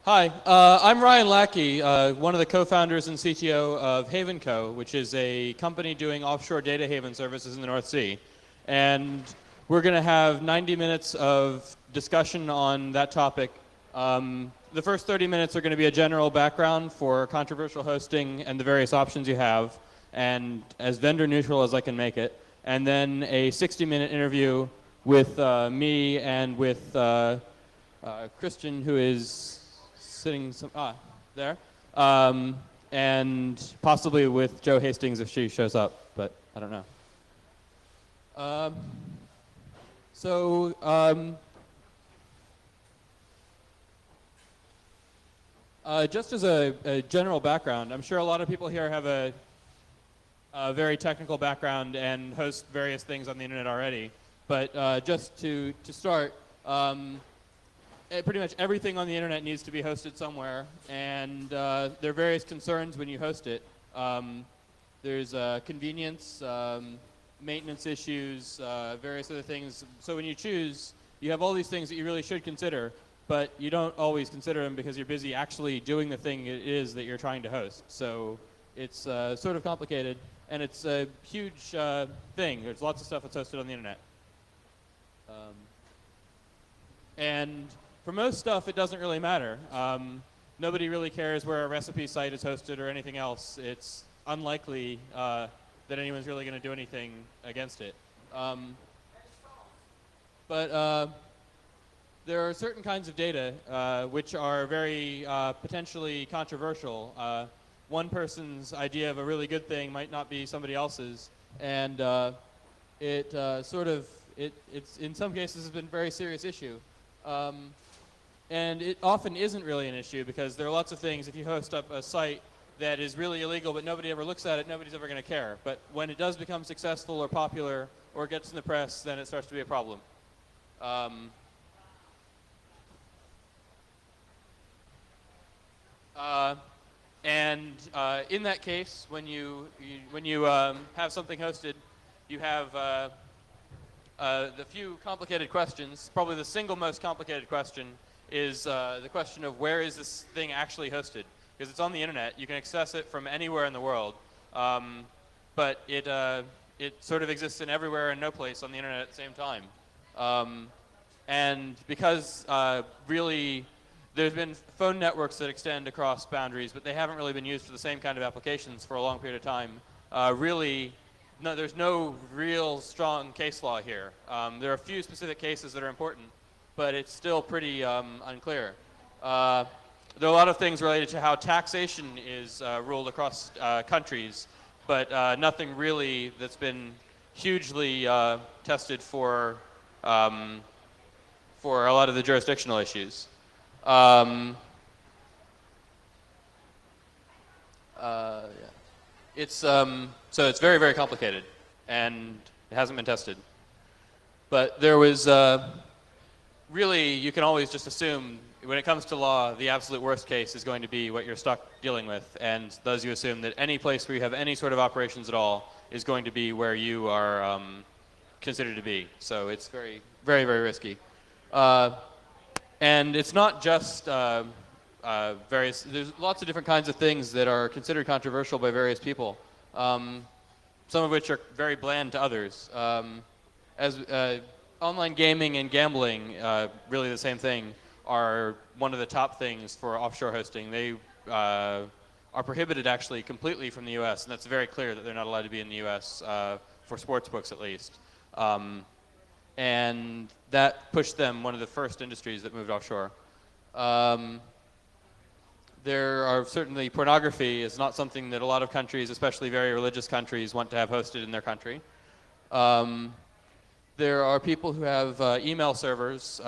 Hi, I'm Ryan Lackey, one of the co-founders and CTO of Haven Co., which is a company doing offshore data haven services in the North Sea. And we're going to have 90 minutes of discussion on that topic. The first 30 minutes are going to be a general background for controversial hosting and the various options you have, and as vendor neutral as I can make it. And then a 60-minute interview with me and with Christian, who is sitting there, and possibly with Joe Hastings if she shows up, but I don't know. So just as a general background, I'm sure a lot of people here have a very technical background and host various things on the internet already. But just to start, pretty much everything on the internet needs to be hosted somewhere, and there are various concerns when you host it. There's convenience, maintenance issues, various other things. So when you choose, you have all these things that you really should consider, but you don't always consider them because you're busy actually doing the thing it is that you're trying to host. So it's sort of complicated, and it's a huge thing. There's lots of stuff that's hosted on the internet. And for most stuff, it doesn't really matter. Nobody really cares where a recipe site is hosted or anything else. It's unlikely that anyone's really going to do anything against it. But there are certain kinds of data which are very potentially controversial. One person's idea of a really good thing might not be somebody else's, and it's in some cases has been a very serious issue. And it often isn't really an issue because there are lots of things, if you host up a site that is really illegal but nobody ever looks at it, nobody's ever going to care. But when it does become successful or popular or gets in the press, then it starts to be a problem. In that case, when you have something hosted, you have the few complicated questions. Probably the single most complicated question is the question of where is this thing actually hosted? Because it's on the internet. You can access it from anywhere in the world. But it sort of exists in everywhere and no place on the internet at the same time. And because really there's been phone networks that extend across boundaries, but they haven't really been used for the same kind of applications for a long period of time. No, there's no real strong case law here. There are a few specific cases that are important, but it's still pretty unclear. There are a lot of things related to how taxation is ruled across countries, but nothing really that's been hugely tested for a lot of the jurisdictional issues. Yeah. So it's very, very complicated, and it hasn't been tested. But there was really, you can always just assume, when it comes to law, the absolute worst case is going to be what you're stuck dealing with, and thus you assume that any place where you have any sort of operations at all is going to be where you are considered to be. So it's very, very, very risky. And it's not just there's lots of different kinds of things that are considered controversial by various people, some of which are very bland to others. As online gaming and gambling, really the same thing, are one of the top things for offshore hosting. They are prohibited actually completely from the US, and that's very clear that they're not allowed to be in the US for sports books at least. And that pushed them one of the first industries that moved offshore. There are certainly pornography is not something that a lot of countries, especially very religious countries, want to have hosted in their country. There are people who have email servers,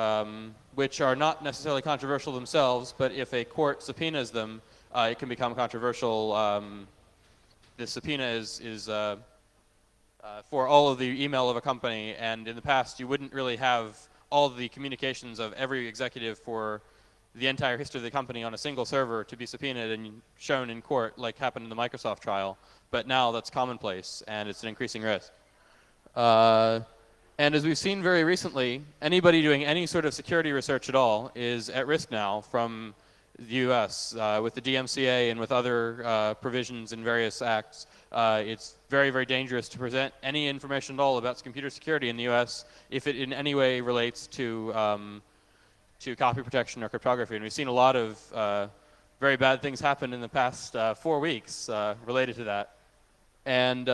which are not necessarily controversial themselves, but if a court subpoenas them, it can become controversial. The subpoena is for all of the email of a company, and in the past you wouldn't really have all of the communications of every executive for the entire history of the company on a single server to be subpoenaed and shown in court, like happened in the Microsoft trial. But now that's commonplace, and it's an increasing risk. And as we've seen very recently, anybody doing any sort of security research at all is at risk now from the U.S. With the DMCA and with other provisions in various acts, it's very, very dangerous to present any information at all about computer security in the U.S. if it in any way relates to copy protection or cryptography. And we've seen a lot of very bad things happen in the past 4 weeks related to that. And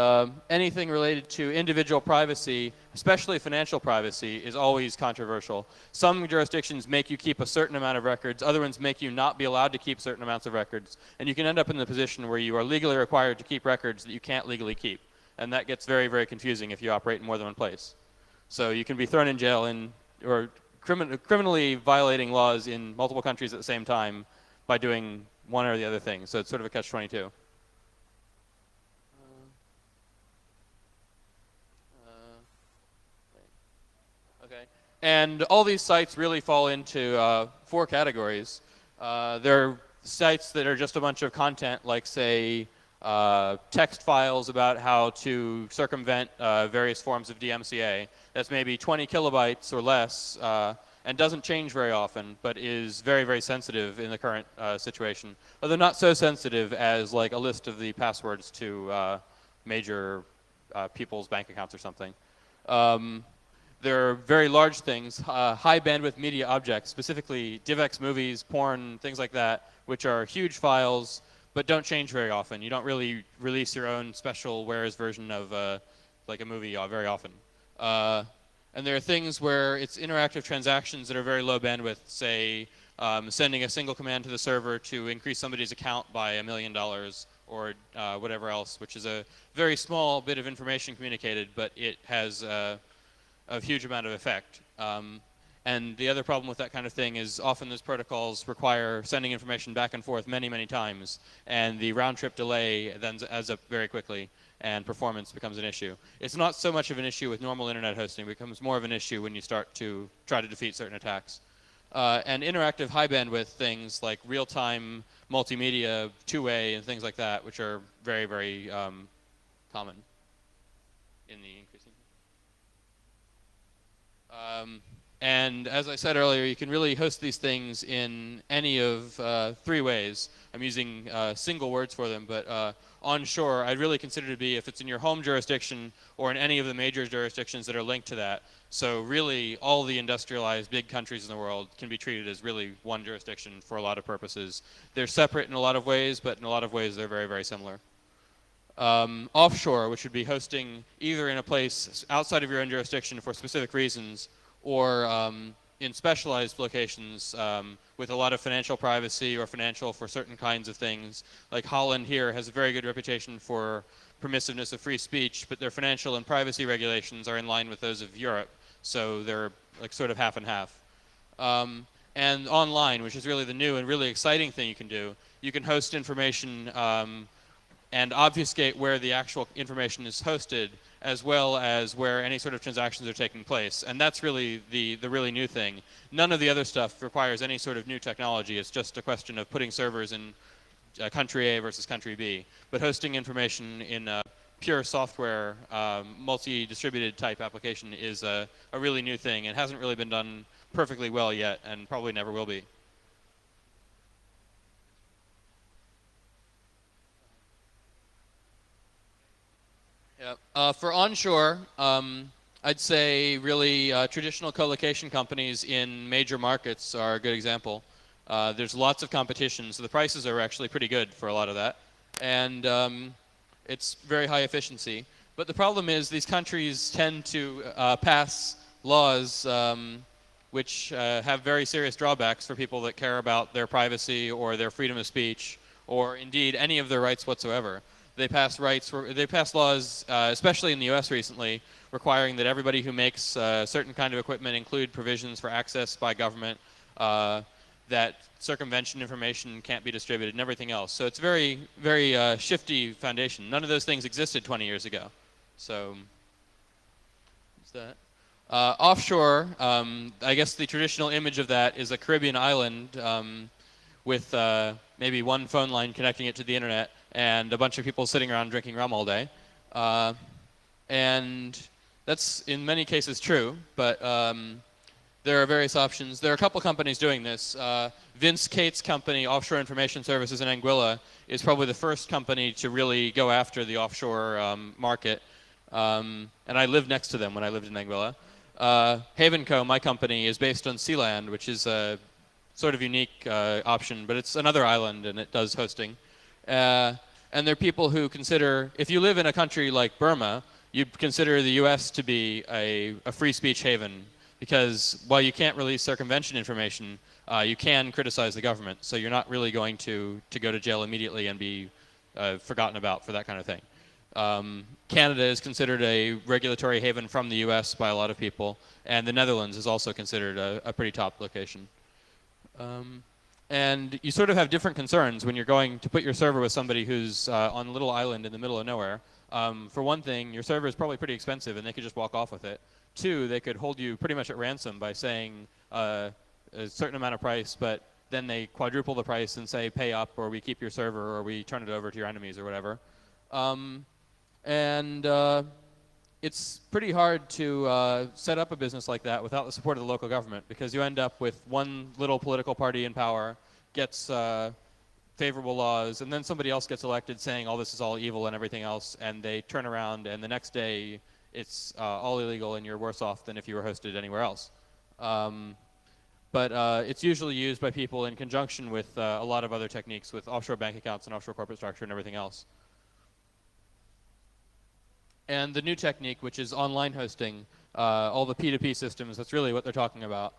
anything related to individual privacy, especially financial privacy, is always controversial. Some jurisdictions make you keep a certain amount of records, other ones make you not be allowed to keep certain amounts of records, and you can end up in the position where you are legally required to keep records that you can't legally keep. And that gets very, very confusing if you operate in more than one place. So you can be thrown in jail or criminally violating laws in multiple countries at the same time by doing one or the other thing. So it's sort of a catch-22. Okay. And all these sites really fall into 4 categories. There are sites that are just a bunch of content, like, say, text files about how to circumvent various forms of DMCA. That's maybe 20 kilobytes or less, and doesn't change very often, but is very, very sensitive in the current situation. Although not so sensitive as, like, a list of the passwords to major people's bank accounts or something. There are very large things, high bandwidth media objects, specifically DivX movies, porn, things like that, which are huge files, but don't change very often. You don't really release your own special where's version of like a movie very often. And there are things where it's interactive transactions that are very low bandwidth, say sending a single command to the server to increase somebody's account by $1 million or whatever else, which is a very small bit of information communicated, but it has a huge amount of effect. And the other problem with that kind of thing is often those protocols require sending information back and forth many, many times, and the round-trip delay then adds up very quickly, and performance becomes an issue. It's not so much of an issue with normal internet hosting. It becomes more of an issue when you start to try to defeat certain attacks. And interactive high-bandwidth things like real-time multimedia, two-way, and things like that, which are very, very common in the increasing. And as I said earlier, you can really host these things in any of 3 ways. I'm using single words for them, but onshore, I'd really consider to be if it's in your home jurisdiction or in any of the major jurisdictions that are linked to that. So really, all the industrialized big countries in the world can be treated as really one jurisdiction for a lot of purposes. They're separate in a lot of ways, but in a lot of ways they're very, very similar. Offshore, which would be hosting either in a place outside of your own jurisdiction for specific reasons, or in specialized locations with a lot of financial privacy or financial for certain kinds of things. Like Holland here has a very good reputation for permissiveness of free speech, but their financial and privacy regulations are in line with those of Europe, so they're like sort of half and half. And online, which is really the new and really exciting thing you can do, you can host information and obfuscate where the actual information is hosted, as well as where any sort of transactions are taking place. And that's really the really new thing. None of the other stuff requires any sort of new technology. It's just a question of putting servers in country A versus country B. But hosting information in a pure software, multi-distributed type application is a really new thing and hasn't really been done perfectly well yet, and probably never will be. Yeah. For onshore, I'd say really traditional co-location companies in major markets are a good example. There's lots of competition, so the prices are actually pretty good for a lot of that. And it's very high efficiency. But the problem is these countries tend to pass laws which have very serious drawbacks for people that care about their privacy or their freedom of speech, or indeed any of their rights whatsoever. They pass laws, especially in the U.S. recently, requiring that everybody who makes certain kind of equipment include provisions for access by government, that circumvention information can't be distributed, and everything else. So it's very, very shifty foundation. None of those things existed 20 years ago. So what's that? Offshore, I guess the traditional image of that is a Caribbean island with maybe one phone line connecting it to the internet, and a bunch of people sitting around drinking rum all day. And that's in many cases true, but there are various options. There are a couple companies doing this. Vince Cate's company, Offshore Information Services in Anguilla, is probably the first company to really go after the offshore market. And I lived next to them when I lived in Anguilla. Haven Co., my company, is based on Sealand, which is a sort of unique option, but it's another island and it does hosting. And there are people who consider, if you live in a country like Burma, you consider the US to be a free speech haven, because while you can't release circumvention information, you can criticize the government. So you're not really going to go to jail immediately and be forgotten about for that kind of thing. Canada is considered a regulatory haven from the US by a lot of people, and the Netherlands is also considered a pretty top location. And you sort of have different concerns when you're going to put your server with somebody who's on a little island in the middle of nowhere. For one thing, your server is probably pretty expensive and they could just walk off with it. Two, they could hold you pretty much at ransom by saying a certain amount of price, but then they quadruple the price and say pay up, or we keep your server, or we turn it over to your enemies, or whatever. It's pretty hard to set up a business like that without the support of the local government, because you end up with one little political party in power, gets favorable laws, and then somebody else gets elected saying, oh, this is all evil and everything else, and they turn around, and the next day it's all illegal and you're worse off than if you were hosted anywhere else. But it's usually used by people in conjunction with a lot of other techniques, with offshore bank accounts and offshore corporate structure and everything else. And the new technique, which is online hosting, all the P2P systems, that's really what they're talking about.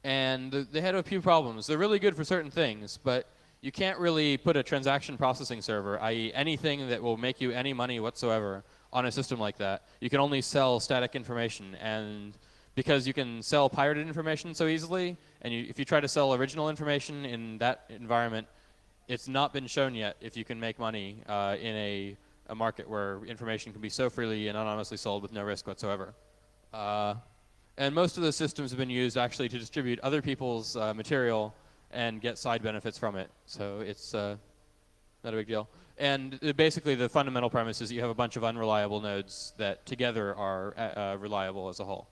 And they had a few problems. They're really good for certain things, but you can't really put a transaction processing server, i.e. anything that will make you any money whatsoever, on a system like that. You can only sell static information, and because you can sell pirated information so easily, and if you try to sell original information in that environment, it's not been shown yet if you can make money in a market where information can be so freely and anonymously sold with no risk whatsoever. And most of the systems have been used actually to distribute other people's material and get side benefits from it. So it's not a big deal. And basically the fundamental premise is that you have a bunch of unreliable nodes that together are reliable as a whole.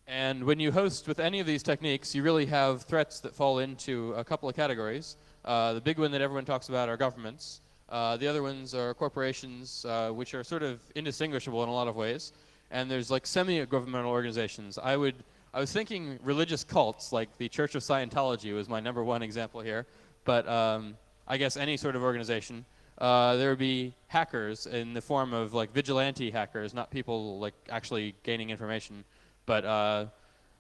And when you host with any of these techniques, you really have threats that fall into a couple of categories. The big one that everyone talks about are governments. The other ones are corporations, which are sort of indistinguishable in a lot of ways. And there's like semi-governmental organizations. I was thinking religious cults, like the Church of Scientology was my #1 example here. But I guess any sort of organization. There would be hackers in the form of like vigilante hackers, not people like actually gaining information, but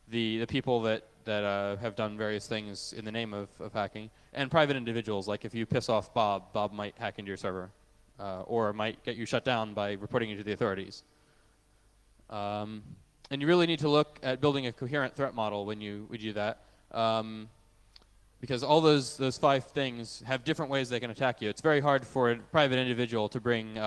the people that have done various things in the name of hacking, and private individuals, like if you piss off Bob might hack into your server, or might get you shut down by reporting you to the authorities. And you really need to look at building a coherent threat model when you do that, because all those 5 things have different ways they can attack you. It's very hard for a private individual to bring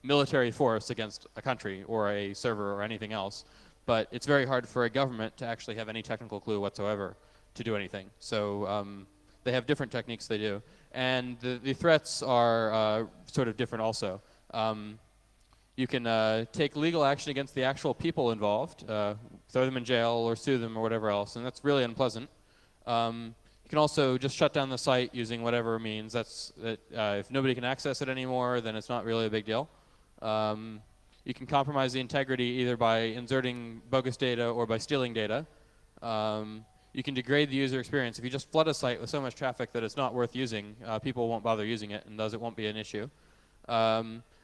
military force against a country or a server or anything else. But it's very hard for a government to actually have any technical clue whatsoever to do anything. So they have different techniques they do. And the threats are sort of different also. You can take legal action against the actual people involved, throw them in jail or sue them or whatever else, and that's really unpleasant. You can also just shut down the site using whatever means. If nobody can access it anymore, then it's not really a big deal. You can compromise the integrity either by inserting bogus data or by stealing data. You can degrade the user experience. If you just flood a site with so much traffic that it's not worth using, people won't bother using it, and thus it won't be an issue.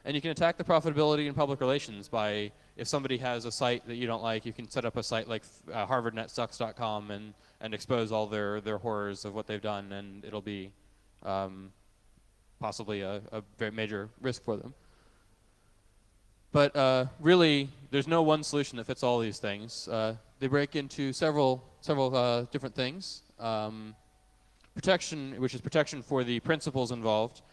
And you can attack the profitability in public relations by, if somebody has a site that you don't like, you can set up a site like harvardnetsucks.com and expose all their horrors of what they've done, and it'll be possibly a very major risk for them. But really, there's no one solution that fits all these things. They break into several different things. Protection, which is protection for the principals involved.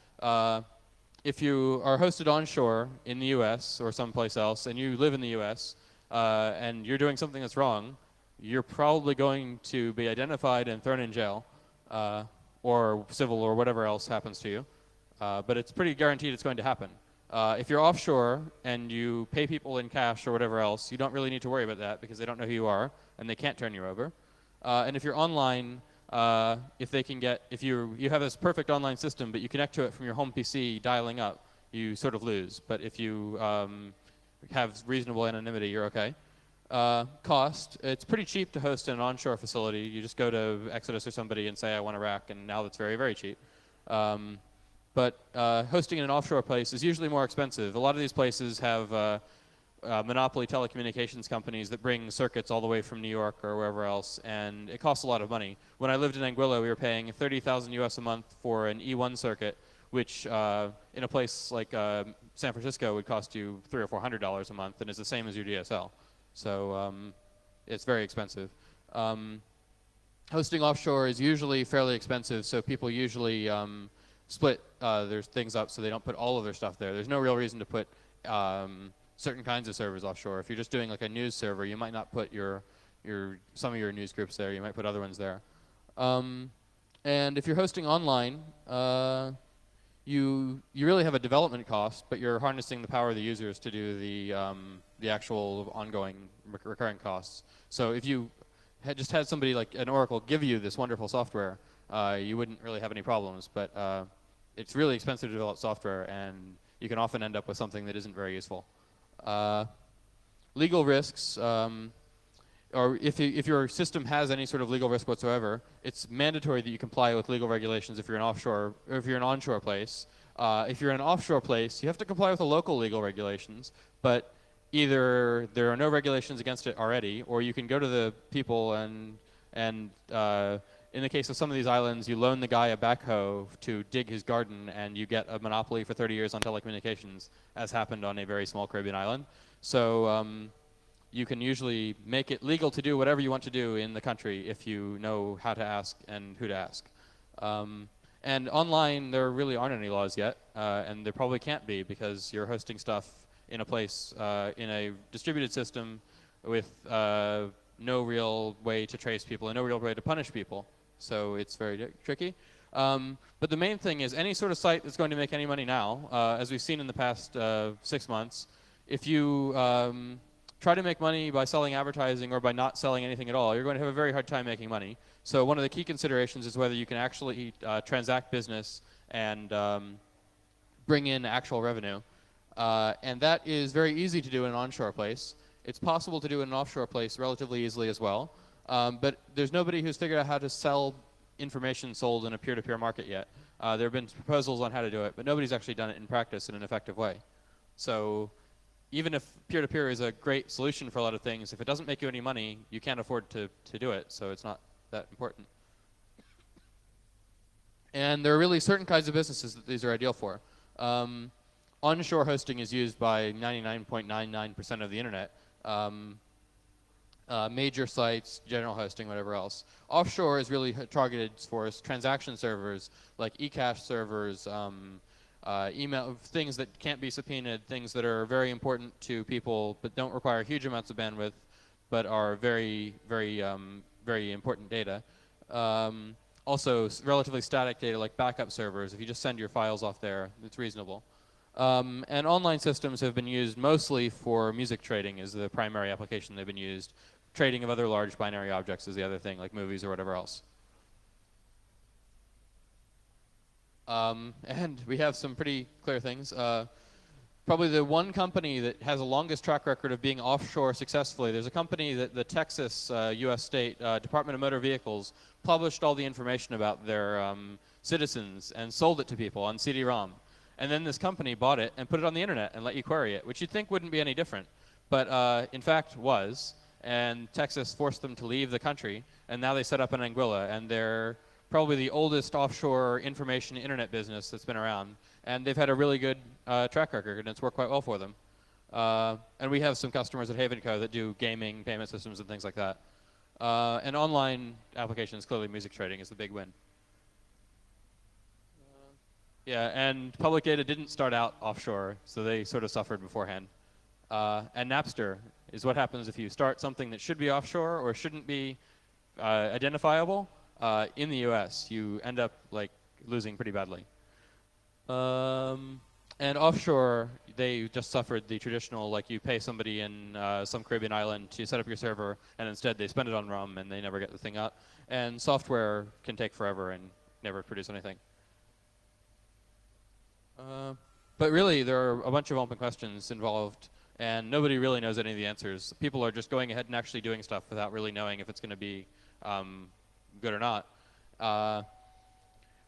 If you are hosted onshore in the US or someplace else, and you live in the US, and you're doing something that's wrong, you're probably going to be identified and thrown in jail, or civil or whatever else happens to you. But it's pretty guaranteed it's going to happen. If you're offshore and you pay people in cash or whatever else, you don't really need to worry about that because they don't know who you are and they can't turn you over. And if you're online, if you have this perfect online system, but you connect to it from your home PC dialing up, you sort of lose. But if you have reasonable anonymity, you're okay. Cost, it's pretty cheap to host in an onshore facility. You just go to Exodus or somebody and say, I want a rack, and now that's very, very cheap. But hosting in an offshore place is usually more expensive. A lot of these places have monopoly telecommunications companies that bring circuits all the way from New York or wherever else, and it costs a lot of money. When I lived in Anguilla, we were paying 30,000 US a month for an E1 circuit, which in a place like San Francisco would cost you $300 or $400 a month, and is the same as your DSL. So it's very expensive. Hosting offshore is usually fairly expensive, so people usually split their things up so they don't put all of their stuff there. There's no real reason to put certain kinds of servers offshore. If you're just doing like a news server, you might not put some of your news groups there. You might put other ones there. And if you're hosting online, you really have a development cost, but you're harnessing the power of the users to do the actual ongoing recurring costs. So if you had just had somebody like an Oracle give you this wonderful software, you wouldn't really have any problems. But it's really expensive to develop software, and you can often end up with something that isn't very useful. Legal risks, or if your system has any sort of legal risk whatsoever, it's mandatory that you comply with legal regulations if you're an offshore, or if you're an onshore place. If you're in an offshore place, you have to comply with the local legal regulations, but either there are no regulations against it already, or you can go to the people and in the case of some of these islands, you loan the guy a backhoe to dig his garden, and you get a monopoly for 30 years on telecommunications, as happened on a very small Caribbean island. So you can usually make it legal to do whatever you want to do in the country if you know how to ask and who to ask. And online, there really aren't any laws yet, and there probably can't be because you're hosting stuff in a place, in a distributed system with no real way to trace people and no real way to punish people. So it's very tricky. But the main thing is any sort of site that's going to make any money now, as we've seen in the past 6 months, if you try to make money by selling advertising or by not selling anything at all, you're going to have a very hard time making money. So one of the key considerations is whether you can actually transact business and bring in actual revenue. And that is very easy to do in an onshore place. It's possible to do in an offshore place relatively easily as well. But there's nobody who's figured out how to sell information sold in a peer-to-peer market yet. There have been proposals on how to do it, but nobody's actually done it in practice in an effective way. So even if peer-to-peer is a great solution for a lot of things, if it doesn't make you any money, you can't afford to do it, so it's not that important. And there are really certain kinds of businesses that these are ideal for. Onshore hosting is used by 99.99% of the internet. Major sites, general hosting, whatever else. Offshore is really targeted for transaction servers like eCash servers, email, things that can't be subpoenaed, things that are very important to people but don't require huge amounts of bandwidth but are very, very, very important data. Also, relatively static data like backup servers. If you just send your files off there, it's reasonable. And online systems have been used mostly for music trading is the primary application they've been used. Trading of other large binary objects is the other thing, like movies or whatever else. And we have some pretty clear things. Probably the one company that has the longest track record of being offshore successfully, there's a company that the Texas US State Department of Motor Vehicles published all the information about their citizens and sold it to people on CD-ROM. And then this company bought it and put it on the internet and let you query it, which you'd think wouldn't be any different. But in fact was. And Texas forced them to leave the country. And now they set up in Anguilla. And they're probably the oldest offshore information internet business that's been around. And they've had a really good track record, and it's worked quite well for them. And we have some customers at Haven Co. that do gaming, payment systems, and things like that. And online applications, clearly music trading is the big win. Yeah, and public data didn't start out offshore, so they sort of suffered beforehand. And Napster is what happens if you start something that should be offshore or shouldn't be identifiable in the US. You end up like losing pretty badly. And offshore, they just suffered the traditional, like you pay somebody in some Caribbean island to set up your server, and instead they spend it on rum and they never get the thing up. And software can take forever and never produce anything. But really, there are a bunch of open questions involved, and nobody really knows any of the answers. People are just going ahead and actually doing stuff without really knowing if it's going to be good or not.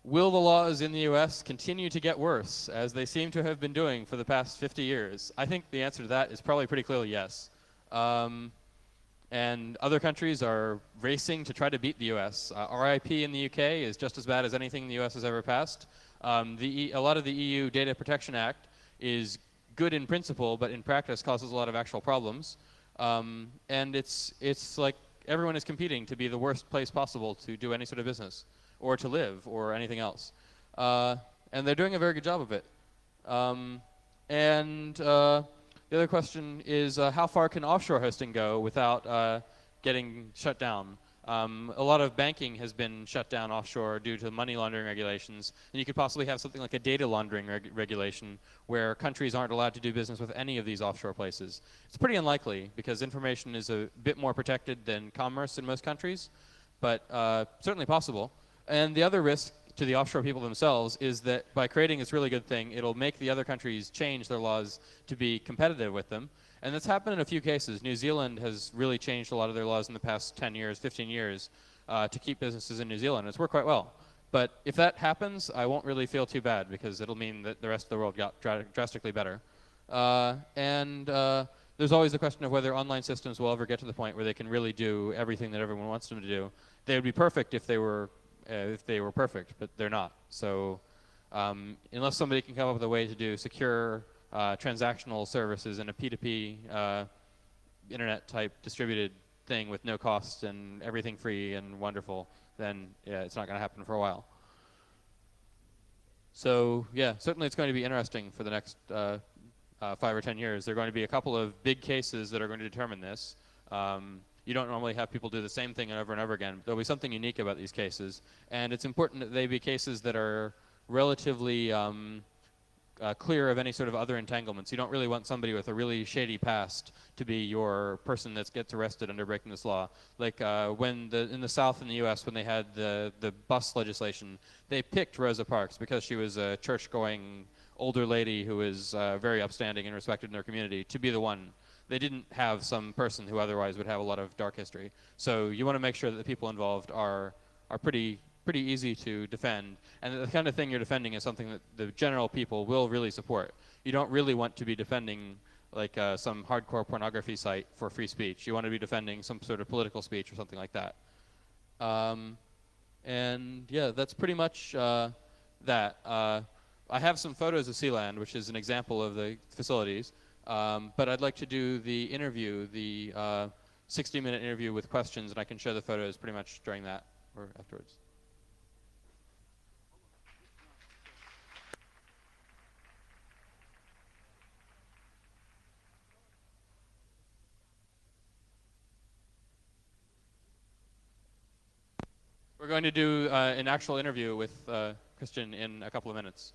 Will the laws in the US continue to get worse, as they seem to have been doing for the past 50 years? I think the answer to that is probably pretty clearly yes. And other countries are racing to try to beat the US. RIP in the UK is just as bad as anything the US has ever passed. A lot of the EU Data Protection Act is good in principle, but in practice causes a lot of actual problems. And it's like everyone is competing to be the worst place possible to do any sort of business, or to live, or anything else. And they're doing a very good job of it. The other question is, how far can offshore hosting go without getting shut down? A lot of banking has been shut down offshore due to money laundering regulations, and you could possibly have something like a data laundering regulation where countries aren't allowed to do business with any of these offshore places. It's pretty unlikely because information is a bit more protected than commerce in most countries, but certainly possible. And the other risk to the offshore people themselves is that by creating this really good thing, it'll make the other countries change their laws to be competitive with them. And that's happened in a few cases. New Zealand has really changed a lot of their laws in the past 10 years, 15 years, to keep businesses in New Zealand. It's worked quite well. But if that happens, I won't really feel too bad because it'll mean that the rest of the world got drastically better. There's always the question of whether online systems will ever get to the point where they can really do everything that everyone wants them to do. They would be perfect if they were perfect, but they're not. So unless somebody can come up with a way to do secure transactional services in a P2P internet type distributed thing with no cost and everything free and wonderful, then yeah, it's not going to happen for a while. So yeah, certainly it's going to be interesting for the next 5 or 10 years. There are going to be a couple of big cases that are going to determine this. You don't normally have people do the same thing over and over again. There'll be something unique about these cases, and it's important that they be cases that are relatively clear of any sort of other entanglements. You don't really want somebody with a really shady past to be your person that gets arrested under breaking this law. Like in the South in the U.S., when they had the bus legislation, they picked Rosa Parks because she was a church-going older lady who was very upstanding and respected in their community to be the one. They didn't have some person who otherwise would have a lot of dark history. So you want to make sure that the people involved are pretty easy to defend, and the kind of thing you're defending is something that the general people will really support. You don't really want to be defending like some hardcore pornography site for free speech. You want to be defending some sort of political speech or something like that. And yeah, that's pretty much that. I have some photos of Sealand, which is an example of the facilities, but I'd like to do the interview, the 60-minute interview with questions, and I can show the photos pretty much during that or afterwards. We're going to do an actual interview with Christian in a couple of minutes.